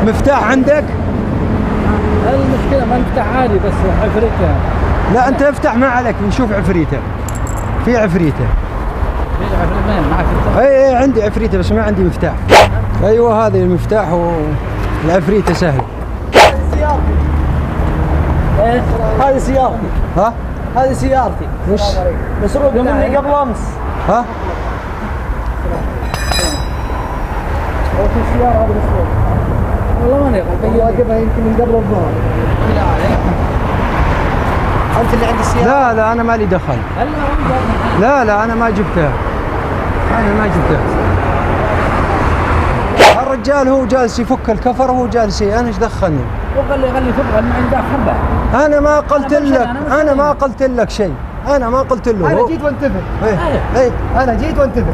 مفتاح عندك؟ المشكلة ما نفتح عادي بس عفريتة. لا أنت افتح ما عليك، نشوف عفريتة. في عفريتة. في عفريتة معك مفتاح؟ اي عندي عفريتة بس ما عندي مفتاح. ايوه هذه المفتاح والعفريتة سهل. ايه هذه سيارتي. ها؟ هذه سيارتي. وش؟ مسروق مني قبل امس. ها؟ وش السيارة هذه مسروق؟ والله ماني والله جبها يمكن من قبل الظهر. انت اللي عند السيارة؟ لا انا مالي دخل. لا انا ما جبتها. انا ما جبتها. الرجال هو جالس يفك الكفر وهو جالس انا ايش دخلني؟ وقال لي فبغى ما عنده خبه. انا ما قلت لك، انا ما قلت لك شيء. انا ما قلت له. انا جيت وانتبه. ايه انا جيت وانتبه.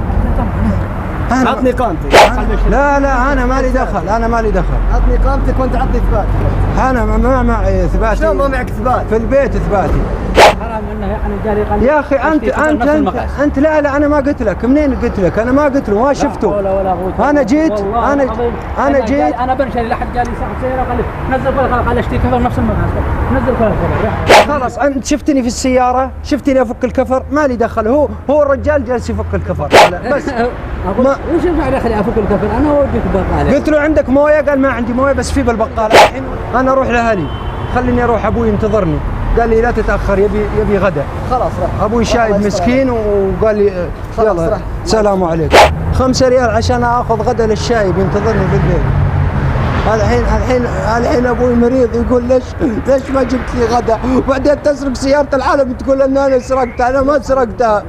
عطني قامتك. لا انا مالي دخل، انا مالي دخل. عطني قامتك وانت عطني اثبات. انا ما معي اثباتي. شلون ما معك اثبات؟ في البيت اثباتي. حرام انه يعني جاري قال يا اخي انت لا انا ما قلت لك. منين قلت لك؟ انا ما قلت له، ما شفته. ولا انا جيت انا جيت انا بنشري لحد جالي صاحب سياره قال لي نزل كل الخلق، قال اشتري كفر نفس المقاس، نزل كل الخلق. خلاص انت شفتني في السياره، شفتني افك الكفر، مالي دخل. هو الرجال جالس يفك الكفر بس. وش ينفع يا اخي افك الكفر؟ انا وديك بقاله. قلت له عندك مويه؟ قال ما عندي مويه بس في بالبقاله. الحين انا اروح لاهلي، خليني اروح، ابوي ينتظرني. قال لي لا تتاخر، يبي غدا. خلاص راح. ابوي شايب مسكين وقال لي يلا سلام عليكم. 5 ريال عشان اخذ غدا للشايب ينتظرني في البيت. الحين ابوي مريض يقول ليش ما جبت لي غدا؟ وبعدين تسرق سياره العالم تقول ان انا سرقتها. انا ما سرقتها.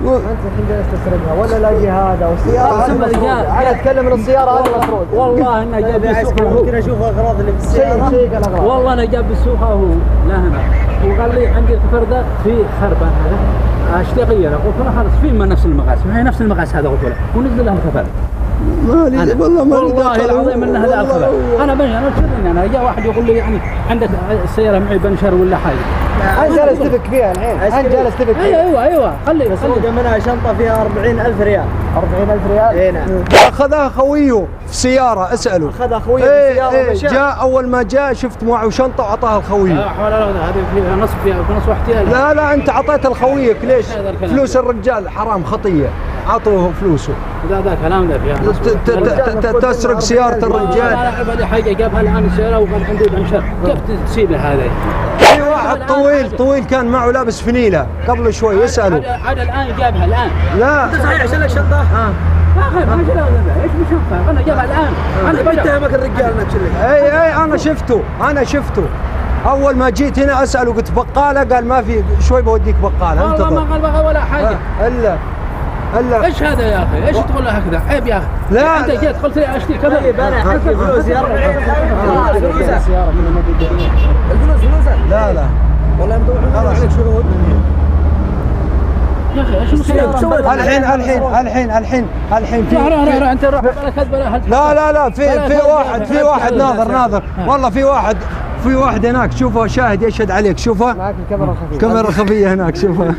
انت الحين جالس تسرقها ولا لاقي هذا والسياره هذه مسروقه. انا اتكلم من السياره هذه مسروقه. والله انه جاب السوق. ممكن اشوف الاغراض اللي في السياره. شيء الاغراض. والله انا جاب السوق هو لا هنا وقال لي عندي الكفر ده في خربه هذا اشتري غيره. قلت له خلاص في ما نفس المقاس، هي نفس المقاس هذا. قلت له ونزل له الكفر. مالي والله مالي والله العظيم ان هذا الخبر. انا تشرني انا جاء واحد يقول لي يعني عندك السياره معي بنشر ولا حاجه. انت جالس تفك فيها الحين. انت جالس تفك فيها. ايوه خلي مسروقه منها شنطه فيها 40,000 ريال. 40,000 ريال؟ اي نعم. اخذها خويه في سياره، اساله. اخذها خويه في سياره. جاء اول ما جاء شفت معه شنطه واعطاها الخويه. هذه فيها نصف، فيها نصف واحتيال. لا انت اعطيتها الخويك ليش؟ فلوس الرجال حرام خطيه، عطوه فلوسه. ذا كلام ذا فيها تسرق سياره الرجال. لا حاجه جابها الان السياره وقال عندي بنشر. كيف تسيبه هذا؟ في واحد طويل كان معه لابس فنيله قبل شوي، اساله. عاد الان جابها الان. لا انت صحيح عشان لك شنطه؟ يا اخي ما شلون ايش بشوفها؟ انا جابها الان. انا بتهمك الرجال انك شلك. اي انا شفته اول ما جيت هنا اساله، قلت بقاله؟ قال ما في، شوي بوديك بقاله. والله ما قال بقى ولا حاجه. الا ايش هذا يا اخي؟ ايش تقول له هكذا؟ عيب يا اخي. لا انت جيت قلت لي اشتري كذا. طيب انا حسب فلوسي 40,000 فلوسك. لا والله مدوعين عليك شهود. يا اخي ايش المشكله؟ الحين في انت روح بلا كذب ولا لا في واحد ناظر والله في واحد هناك، شوفه شاهد يشهد عليك. شوفه معك الكاميرا الخفية. كاميرا خفية هناك، شوفها.